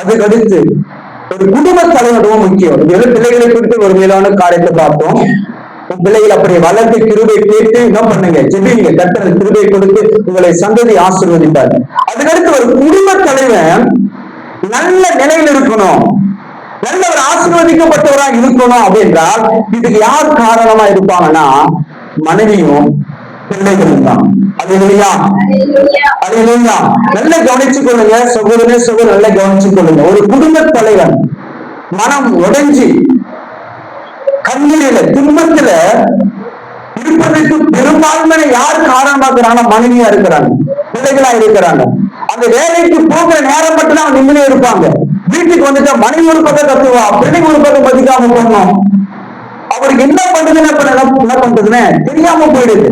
அதுக்கு அடுத்து ஒரு குடும்ப தலைவர் ரொம்ப முக்கியம். பிள்ளைகளை குறித்து ஒரு மேலான காரியத்தை பார்த்தோம். பிள்ளைகள் அப்படி வளர்த்து கிருபை கேட்டு என்ன பண்ணுங்க, ஜெபிங்க, கர்த்தர் கிருபை கொடுத்து உங்களை சந்ததி ஆசீர்வதிப்பார். அதுக்கடுத்து ஒரு குடும்ப தலைவன் நல்ல நிலையில் இருக்கணும், நல்ல ஒரு ஆசீர்வதிக்கப்பட்டவரா இருக்கணும் அப்படின்றால் இதுக்கு யார் காரணமா இருப்பாங்கன்னா மனைவியும் பிள்ளைகளும் தான். அது இல்லையா? அது இல்லையா? நல்ல கவனிச்சு கொள்ளுங்க சகோதரனே, சகோதரர் நல்ல கவனிச்சு கொள்ளுங்க. ஒரு குடும்ப தலைவன் மனம் உடைஞ்சி கண்ணீரில துன்பத்துல இருப்பதற்கு பெரும்பான்மை யார் காரணமாக்குறாங்க? மனைவியா இருக்கிறாங்க, பிள்ளைகளா இருக்கிறாங்க. அந்த வேலைக்கு போகிற நேரம் மட்டும் தான் நிம்மதியா இருப்பாங்க. வீட்டுக்கு வந்துட்டா மனைவி ஒரு பக்கம் கத்துவா, பிள்ளைங்க ஒரு பக்கம் மதிக்காம போகணும். அவருக்கு என்ன பண்றதுன்னு என்ன பண்றதுன்னு தெரியாம போயிடுது.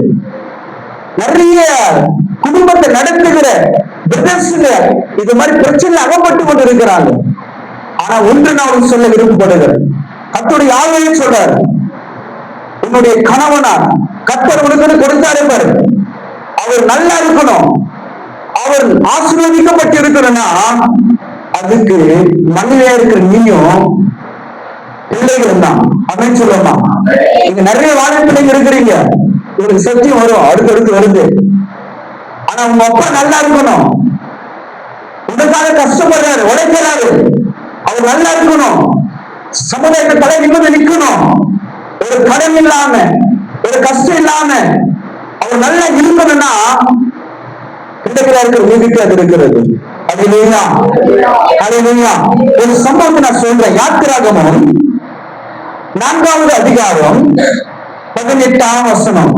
நிறைய குடும்பத்தை நடத்துகிற இது மாதிரி பிரச்சனை அகப்பட்டு கொண்டு இருக்கிறாங்க. ஆனா ஒன்று நான் சொல்ல விருப்பப்படுகிறேன். கர்த்தருடைய ஆவியை சொல்றார், உன்னுடைய கணவனார் கர்த்தர் உனக்கு கொடுத்தாரு பாரு, அவர் நல்லா இருக்கணும், அவர் ஆசீர்வதிக்கப்பட்டு இருக்கணும்னா அதுக்கு மனைவியா இருக்கிற நீயும் பிள்ளைகளும் தான். அப்படின்னு சொல்லலாம். இங்க நிறைய வாழை பிள்ளைங்க இருக்கிறீங்க, உங்களுக்கு சத்தியம் வரும், அடுத்தடுத்து வருது. ஆனா உங்க அப்பா நல்லா இருக்கணும், உனக்காக கஷ்டப்படுறாரு, உழைக்கிறாரு, அவர் நல்லா இருக்கணும், சமுதாயத்தை தலை நிமிர்ந்து நிற்கணும், ஒரு கடன் இல்லாம ஒரு கஷ்டம் இல்லாம அவர் நல்லா இருக்கணும்னா பிள்ளைகளா இருக்கிற வீட்டுக்கு அது இருக்கிறது. அது இல்லையா? அது இல்லையா? ஒரு சம்பவத்தை நான் சொல்றேன். யாத்திராகமம் 4வது அதிகாரம் 18ஆம் வசனம்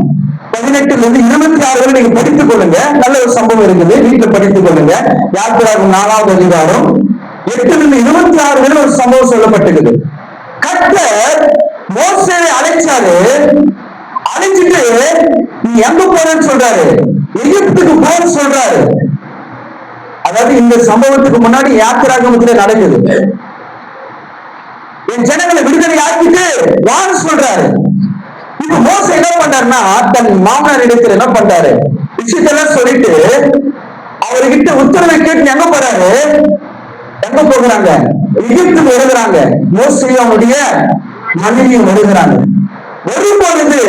18ல இருந்து 26 வரை நீங்க படித்துக் கொள்ளுங்க. நல்ல ஒரு சம்பவம் இருக்குது, வீட்டுல படித்துக் கொள்ளுங்க. யாத்திராகமம் 4வது அதிகாரம் 8ல இருந்து 26 வரை ஒரு சம்பவம் சொல்லப்பட்டிருக்குது. கர்த்தர் மோசேயை அழைச்சாரு, அழைச்சிட்டு நீ எங்க போறேன்னு சொல்றாரு, எகிப்துக்கு போன்னு சொல்றாரு. அதாவது இந்த சம்பவத்துக்கு முன்னாடி யாத்திராகமத்துல நடக்குது. என் ஜனங்களை விடுதலை ஆக்கிட்டு வான்னு சொல்றாரு. இப்ப மோசே என்ன பண்றாருன்னா தன் மாமனார் இடத்துல என்ன பண்றாரு, விஷயத்தெல்லாம் சொல்லிட்டு அவர்கிட்ட உத்தரவை கேட்டு எங்க போறாரு, எங்க போகிறாங்க, எகிப்துக்கு வருகிறாங்க. மோசேயும் அவனுடைய மனைவியும் வருகிறாங்க. வரும்பொழுது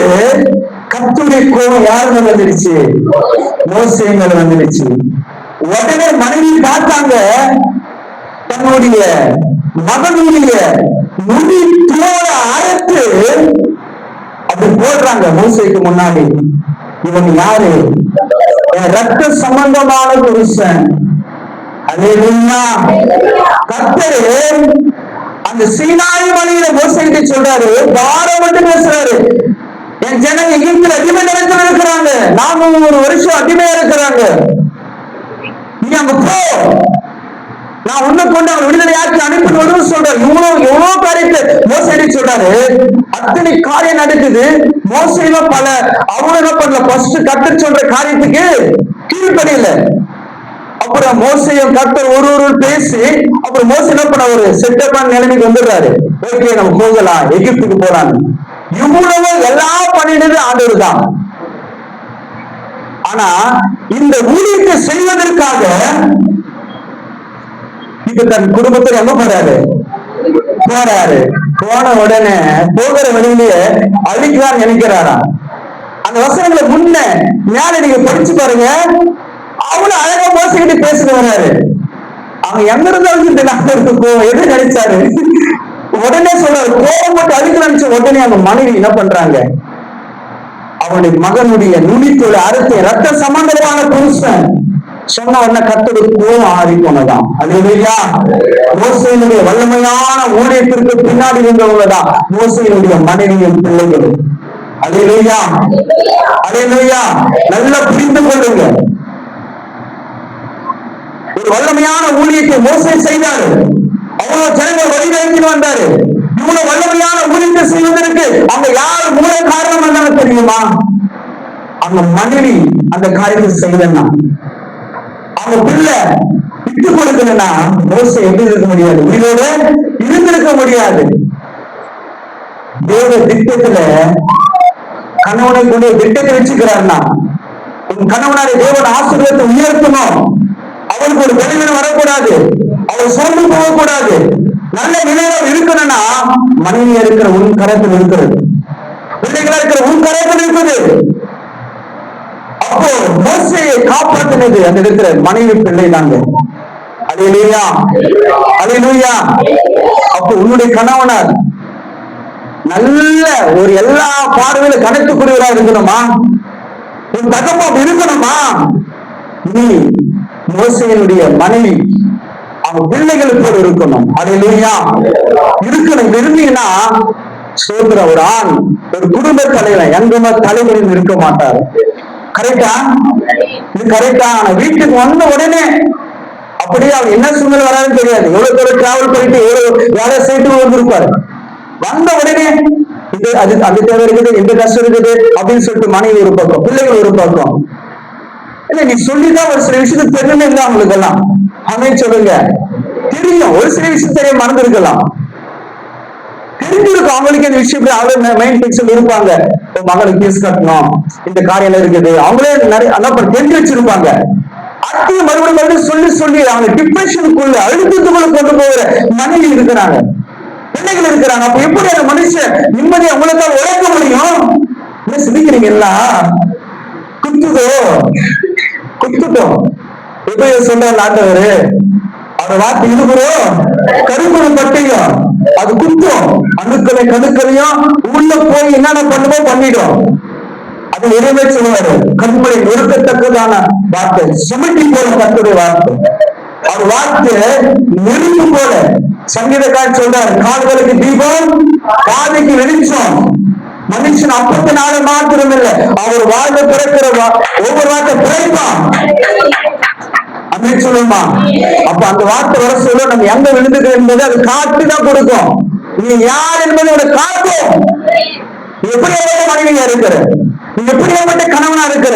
கர்த்தருடைய கோபம் யாரு மேல வந்துடுச்சு, மோசே மேல வந்துடுச்சு. உடனே மனைவி பார்த்தாங்க, தன்னுடைய மகனுடைய முடி தோல அறுத்து அப்படி போடுறாங்க மோசேக்கு முன்னாடி. இவன் யாரு? ரத்த சம்பந்தமான புருஷன். கர்த்தர் அந்த சீனாய் மலையில மோசைகிட்ட சொல்றாரு, வாரம் மட்டும் பேசுறாரு, என் ஜனங்க எகிப்துல அடிமை நிலத்துல இருக்கிறாங்க, 400 வருஷம் அடிமையா இருக்கிறாங்க, நீ அங்க போ, நான் உன்னை கொண்டு அவர் விடுதலையாக்கி அனுப்பி சொல்றாரு. எவ்வளவு காரியத்தை மோசடி சொல்றாரு. அத்தனை காரியம் நடக்குது. மோசடியில பல அவங்க என்ன பண்ணல, ஃபர்ஸ்ட் கர்த்தர் சொல்ற காரியத்துக்கு கீழ்ப்படியில. அப்புறம் மோசையும் கர்த்தர் ஒரு பேசி அப்புறம் மோசை என்ன பண்ண ஒரு செட்டப்பான நிலைமைக்கு வந்துடுறாரு. ஓகே நம்ம போகலாம், எகிப்துக்கு போறாங்க. இவ்வளவு எல்லாம் பண்ணிடுது ஆண்டவர் தான். ஆனா இந்த ஊழியத்தை செய்வதற்காக இப்ப தன் குடும்பத்தில் எங்க போறாரு, போன உடனே போகிற வழியிலேயே அழிக்கலாம்னு நினைக்கிறாரா. அந்த வசனங்களை முன்ன மேல நீங்க படிச்சு பாருங்க, அவ்வளவு அழகா மோசகிட்டு பேசிட்டு வர்றாரு. அவங்க எங்க இருந்தாலும் எது நினைச்சாரு, உடனே சொல்றாரு, கோபம் மட்டும் அழிக்க நினைச்ச உடனே அவங்க மனைவி என்ன பண்றாங்க, அவனுடைய மகனுடைய நுனித்தோட அறுத்து ரத்த சம்பந்தமான புருஷன் சொன்ன உடனே கர்த்தருடைய கோபம் ஆறி போனதான். அது இல்லையா? மோசையினுடைய வல்லமையான ஊழியத்திற்கு பின்னாடி இருந்தவங்கதான் மோசையினுடைய மனைவியும் பிள்ளைகளும். அது இல்லையா? அது இல்லையா? நல்லா புரிந்து கொள்ளுங்க. ஒரு வல்லமையான ஊழியத்தை மோசே செய்தாரு, அவ்வளவு ஜனங்கள் வழிநடத்தி வந்தாரு. இவ்வளவு வல்லமையான ஊழியத்தை செய்வதற்கு அவங்க யார் மூல காரணம் என்னன்னு தெரியுமா? அவங்க மனைவி அந்த காரியத்தை செய்யலன்னா, அவங்க பிள்ளை விட்டு கொடுக்கலன்னா மோசே எப்படி இருக்க முடியாது, உயிரோட இருந்திருக்க முடியாது. தேவ திட்டத்துல கணவனை கொண்டு திட்டத்தை வச்சுக்கிறாருன்னா, உன் கணவனாரை தேவன் ஆசீர்வாதத்தை உயர்த்தணும், அவனுக்கு ஒரு பலவீனம் வரக்கூடாது, அவர் சோர்ந்து போகக்கூடாது. நல்ல நிலையில இருக்கணும்னா மனைவியா இருக்கிற உன் கரத்தில் இருக்கிறது, பிள்ளைகளா இருக்கிற உன் கரத்தில் இருக்குது. அப்போ மோசேயை காப்பாற்றினது அந்த இடத்துல மனைவி பிள்ளை தாங்க. அல்லேலூயா, அல்லேலூயா. அப்போ உன்னுடைய கணவனார் நல்ல ஒரு எல்லா பார்வையில கணக்குக்குரியவரா இருக்கணுமா? உன் தகப்பம் இருக்கணுமா? நீ மோசேயினுடைய மனைவி அவன் பிள்ளைகளுக்கு இருக்கணும். அல்லேலூயா, இருக்கணும். விரும்பினா சோதர ஒரு ஆண் ஒரு குடும்ப தலைவன் எங்குமே தலைவரில் இருக்க மாட்டார். கரெக்டா? இது கரெக்டா? ஆனா வீட்டுக்கு வந்த உடனே அப்படியே அவர் என்ன சூழ்நிலை வராதுன்னு தெரியாது. எவ்வளவு தூரம் டிராவல் பண்ணிட்டு எவ்வளவு வேலை செய்து வந்திருப்பாரு. வந்த உடனே இது அது அது தேவை இருக்குது, எந்த கஷ்டம் இருக்குது அப்படின்னு சொல்லிட்டு மனைவி ஒரு பக்கம், பிள்ளைகள் ஒரு பக்கம். இல்ல நீ சொல்லிதான் ஒரு சில விஷயத்துக்கு தெரியல இல்லை அவங்களுக்கு எல்லாம். அப்படின்னு சொல்லுங்க. தெரியும், ஒரு சில விஷயம் தெரிய மறந்துருக்கலாம், தெரிஞ்சிருக்கும் அவங்களுக்கு இந்த விஷயம். அவங்களே மைண்ட் பிக்சர் இருப்பாங்க. மகளுக்கு கேஸ் கட்டணும், இந்த காரியம் இருக்குது, அவங்களே நிறைய தெரிஞ்சு வச்சிருப்பாங்க. அடுத்து மறுபடியும் சொல்லி சொல்லி அவங்க டிப்ரெஷனுக்குள்ள அழுத்தத்துக்குள்ள கொண்டு போகிற மனைவி இருக்கிறாங்க, பிள்ளைகள் இருக்கிறாங்க. அப்ப எப்படி அந்த மனுஷன் நிம்மதியா உங்களுக்காக உழைக்க முடியும்? என்ன சிரிக்கிறீங்களா? குத்துதோ குத்துட்டோம். எப்படி சொல்ற ஆண்டவரு அவர் வார்த்தை இருக்கிறோம், கரும்பு பட்டையும் அது குத்தும், அணுக்களை கணுக்களையும் உள்ள போய் என்னென்ன பண்ணுமோ பண்ணிடும். அது நிறைவே சொல்லுவாரு, கண்களை நொறுக்கத்தக்கதான வார்த்தை, சுமட்டி போல கத்துடைய வார்த்தை. அது வார்த்தை நெருப்பு போல. சங்கீதக்காரர் சொல்றாரு, கால்களுக்கு தீபம் பாதைக்கு வெளிச்சம். மனுஷன் 54 மாத்திரம் இல்லை, அவர் வாழ்ந்த பிறக்கிற ஒவ்வொரு வார்த்தை பிறப்பான் அப்படின்னு சொல்லுமா. அப்ப அந்த வார்த்தை வர சொல்ல நம்ம எங்க விழுந்துக்கிறோம் என்பது அது காட்டுதான் கொடுக்கும். நீ யார் என்பதை காட்டும். எப்படியாப்பட்ட மனைவியா இருக்கிற, நீ எப்படியாப்பட்ட கணவனா இருக்கிற,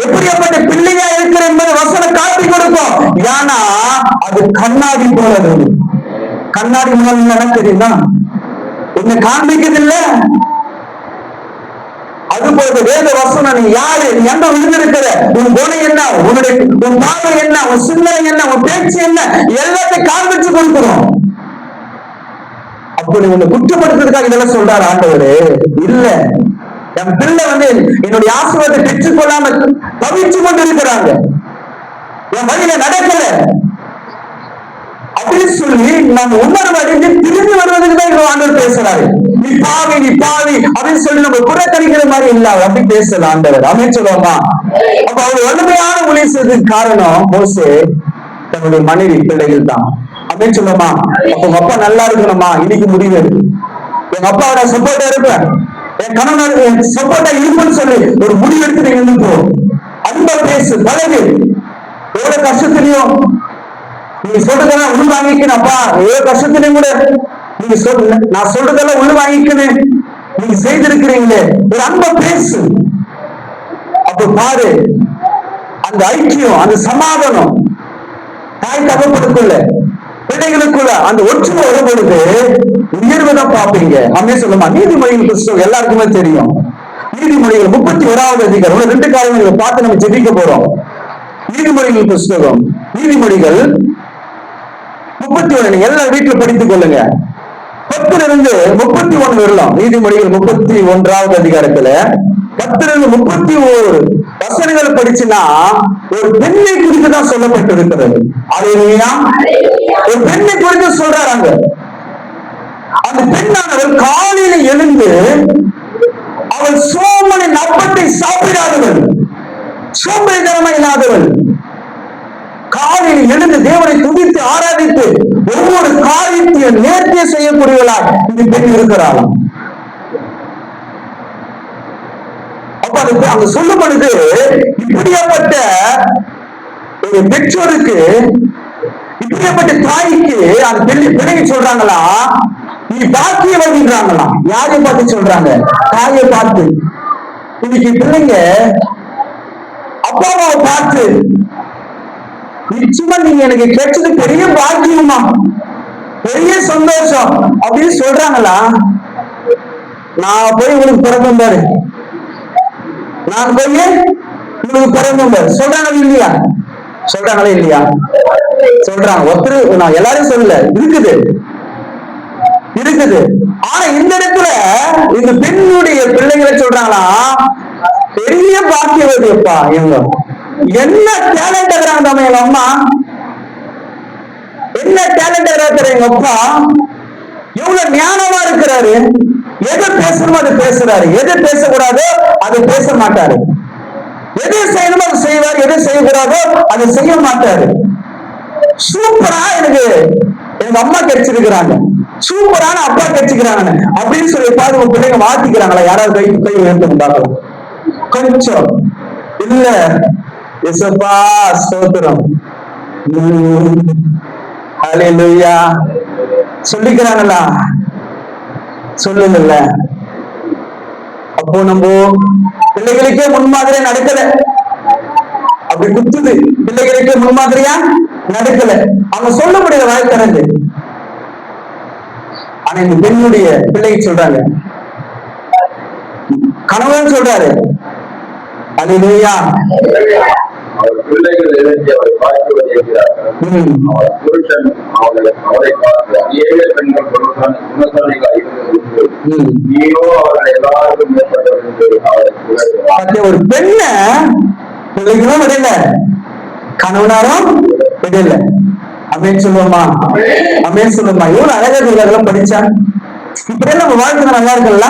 எப்படியாப்பட்ட பிள்ளையா இருக்கிற என்பது வசனம் காட்டி கொடுக்கும். ஏன்னா அது கண்ணாடி போல. கண்ணாடி முன்னாடி என்ன தெரியுமா? உன்னை காண்பிக்கிறது இல்ல. அதுபோல வேத வசனம், நீ யாரு, நீ எங்க விழுந்திருக்கிற, உன் குணம் என்ன, உன்னுடைய உன் பார்வை என்ன, உன் சிந்தனை என்ன, உன் பேச்சு என்ன, எல்லாத்தையும் காண்பிச்சு கொடுக்கிறோம். அப்படி உன்னை குற்றப்படுத்துறதுக்காக இதெல்லாம் சொல்றாரு ஆண்டவரு இல்ல. என் பிள்ளை என்னுடைய ஆசீர்வாதத்தை பெற்றுக் கொள்ளாம தவிச்சு கொண்டு இருக்கிறாங்க, என் வழியில நடக்கல அப்படின்னு சொல்லி நம்ம உணர்வு அடைந்து திரும்பி வருவதுக்கு தான் ஆண்டவர் பேசுறாரு. நீ பாவி நீ பாவி அப்படின்னு சொல்லி நம்ம புறக்கணிக்கிற மாதிரி இல்ல, அப்படி பேசல ஆண்டவர். அப்படின்னு சொல்லுவோமா? அப்ப அவர் வலிமையான ஊழியம் செய்ததுக்கு காரணம் மோசே தன்னுடைய மனைவி பிள்ளைகள் தான். அப்படின்னு சொல்லுவோமா? அப்ப உங்க அப்பா நல்லா இருக்கணுமா? இன்னைக்கு முடிவு, எங்க அப்பாவோட சப்போர்ட்டா இருப்பேன், என் கணவன் சப்போர்ட்டா இருப்பேன்னு சொல்லி ஒரு முடிவு எடுத்து நீங்க இருந்து போ. அன்பா பேசு, பழகு. எவ்வளவு கஷ்டத்திலையும் நீங்க சொல்றதெல்லாம் உள்ள வாங்கிக்கணும். அப்பா எவ்வளவு கஷ்டத்திலையும் கூட நீங்க நான் சொல்றதெல்லாம் உள்ள வாங்கிக்கணும். நீங்க செய்திருக்கிறீங்களே, ஒரு அன்பா பேசு. அப்ப பாரு அந்த ஐக்கியம், அந்த சமாதானம் தாய் தகப்பனுக்குள்ள பிள்ளைகளுக்குள்ள அந்த ஒற்றுமை வரும்பொழுது உயர்வுதான் பார்ப்பீங்க. அப்படியே சொல்லுமா? நீதிமொழிகள் புத்தகம் எல்லாருக்குமே தெரியும். நீதிமொழிகள் 31வது அதிகாரம் 2 காரியங்களை பார்த்து நம்ம ஜெபிக்க போறோம். நீதிமொழிகள் புத்தகம், நீதிமொழிகள் 31 எல்லா வீட்டுல படித்துக் கொள்ளுங்க. 10 31 வரலாம். நீதிமொழிகள் 31வது அதிகாரத்துல 10 வசனங்கள் படிச்சுன்னா ஒரு பெண்ணை குறித்து தான் சொல்லப்பட்டிருக்கிறது. அல்லேலூயா. ஒரு பெண்ணை குறித்து சொல்றாங்க. அந்த பெண்ணானவள் காலையில எழுந்து அவள் சோமனின் அப்பத்தை சாப்பிடாதவள், சோம்பேறித்தனமா இல்லாதவள், காலையில் எழுந்து தேவனை துதித்து ஆராதித்து ஒவ்வொரு காரியத்தையும் நேர்த்திய செய்யக்கூடியவளாய் இந்த பெண் இருக்கிறாளாம். அப்ப அங்க சொல்லும் பொழுது இப்படியாப்பட்ட ஒரு பெற்றோருக்கு, இப்படியாப்பட்ட தாய்க்கு அந்த பிள்ளைங்க சொல்றாங்களா, நீ பாக்கிய வருகிறாங்களா? யாரை பார்த்து சொல்றாங்க? தாயை பார்த்து. இன்னைக்கு பிள்ளைங்க அப்பா அம்மாவை பார்த்து, நிச்சயமா நீங்க எனக்கு கிடைச்சது பெரிய பாக்கியமா, பெரிய சந்தோஷம் அப்படின்னு சொல்றாங்களா? நான் போய் உங்களுக்கு பிறந்தேன் பாரு, நான் போய் உங்களுக்கு பிறந்தேன் பாரு சொல்றாங்களா இல்லையா? சொல்றாங்களா இல்லையா? சொல்றாங்க. ஒருத்தர் நான் எல்லாரும் சொல்லல, இருக்குது இருக்குது. ஆனா இந்த இடத்துல இந்த பெண்ணுடைய பிள்ளைகளை சொல்றாங்களா, பெரிய பாக்கியவதி அப்பா இவங்க. என்ன டேலண்ட் இருக்கிறாங்க எங்க அம்மா, என்ன டேலண்ட் இருக்கிற எங்க அப்பா, எவ்வளவு ஞானமா இருக்கிறாரு. எதை பேசணுமோ அதை பேசுறாரு, எதை பேசக்கூடாதோ அதை பேச மாட்டாரு, எதை செய்யணுமோ அதை செய்வார், எதை செய்யக்கூடாதோ அதை செய்ய மாட்டாரு. சூப்பரா எனக்கு எங்க அம்மா கிடைச்சிருக்கிறாங்க, சூப்பரான அப்பா கிடைச்சிக்கிறாங்க அப்படின்னு சொல்லி பாரு உங்க பிள்ளைங்க மாத்திக்கிறாங்களா? யாராவது கை உயர்த்து பார்க்கலாம். கொஞ்சம் இல்ல இயேசுப்பா ஸ்தோத்திரம் ஹல்லேலூயா சொல்லிக்கிறாங்களா? சொல்லுங்கல்ல. அப்போ நம்ம பிள்ளைகளுக்கே முன்மாதிரியா நடக்கல, அப்படி குத்துது. பிள்ளைகளுக்கே முன்மாதிரியா நடக்கல, அவங்க சொல்ல முடியல வாய் திறந்து. ஆனா இந்த பெண்ணுடைய பிள்ளைக்கு சொல்றாங்க, கணவன் சொல்றாரு அல்லேலூயா. அவர் பிள்ளைகள் எழுதி அவரை பார்த்து அவர் புருஷன் அவரை பார்த்து ஏழு பெண்கள் குணசாலிகள் நீயோ அவர்கள் எல்லாருக்கும் மேற்பட்ட ஒரு பெண்ண பிள்ளைகளும் விடல, கணவனாரும் விடல. அப்படின்னு சொல்லுவோமா? அப்படின்னு சொல்லுவோமா? எவ்வளவு அழகா அதெல்லாம் படிச்சா. இப்படியே நம்ம வாழ்க்கை நல்லா இருக்குல்ல.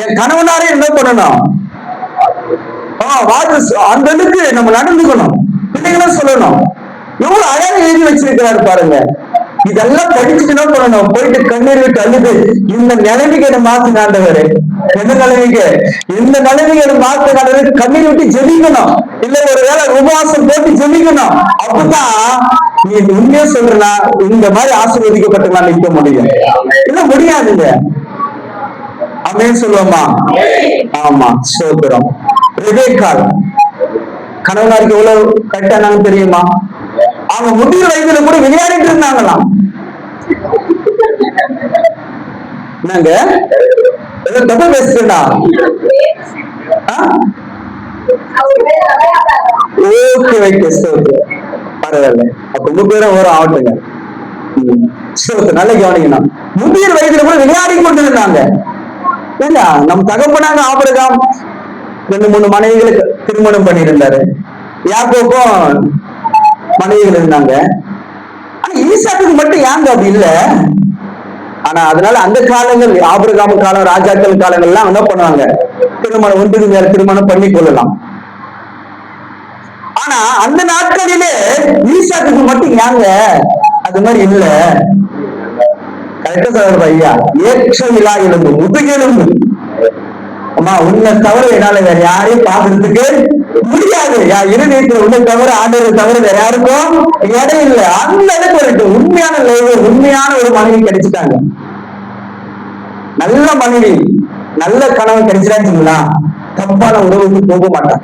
என் கணவனாரே என்ன பண்ணணும், அந்த அளவுக்கு நம்ம நடந்துக்கணும். பிள்ளைகளும் சொல்லணும். எவ்வளவு அழகா எழுதி வச்சிருக்கிறாரு பாருங்க. இதெல்லாம் படிச்சுட்டு என்ன பண்ணணும், போயிட்டு கண்ணீர் விட்டு அழுது இந்த நிலைமைக்கு என்ன மாத்தினாண்டவரு, எந்த நிலைமைக்கு, இந்த நிலைமைக்கு என்ன மாத்தினாண்டவரு கண்ணீர் விட்டு ஜெபிக்கணும். இல்ல ஒரு வேளை உபவாசம் போட்டு ஜெபிக்கணும். அப்பதான் நீ உண்மையா சொல்றா இந்த மாதிரி ஆசீர்வதிக்கப்பட்டு நான் நிற்க முடியும். இல்ல முடியாதுங்க. அமேன் சொல்லுவோமா? ஆமா சோதரம். ரெபேக்காள் கணவனாருக்கு எவ்வளவு கட்டானாங்க தெரியுமா? அவங்க முதிர் வயதுல கூட விளையாடிட்டு இருந்தாங்களாம். என்னங்க தப்பா பேசுறா? ஓகே ஓகே பரவாயில்ல. அப்ப உங்க பேரும் ஒரு ஆகட்டுங்க. நல்ல கவனிக்கணும். முதிர் வயதுல கூட விளையாடி கொண்டு இருந்தாங்க. நம் தகப்பனாக ஆபிரகாம் 2-3 மனைவிகளுக்கு திருமணம் பண்ணியிருந்தாரு. யாக்கோபும் மனைவிகள் இருந்தாங்க. ஆனா ஈசாக்குக்கு மட்டும் ஏங்க அப்படி இல்ல? ஆனா அதனால அந்த காலங்கள் ஆபிரகாம் காலம், ராஜாக்கள் காலங்கள்லாம் என்ன பண்ணுவாங்க, திருமணம் ஒன்றுக்கு மேல திருமணம் பண்ணி கொள்ளலாம். ஆனா அந்த நாட்களிலே ஈசாக்குக்கு மட்டும் ஏங்க அது மாதிரி இல்ல? கரெக்டா சொல்ற ஐயா, ஏற்ற விழா எலும்பு முதுகெலும்பு. அம்மா உன்னை தவிர என்னால வேற யாரையும் பாக்குறதுக்கு முடியாது. இருதயத்துல உன்னை தவிர ஆண்டவரை தவிர வேற யாருக்கும் இடம் இல்லை. அந்த அளவுக்கு உண்மையான உண்மையான ஒரு மனைவி கிடைச்சிட்டாங்க. நல்ல மனைவி, நல்ல கணவன் கிடைச்சிட்டான்னு தப்பான உறவுக்கு போக மாட்டான்.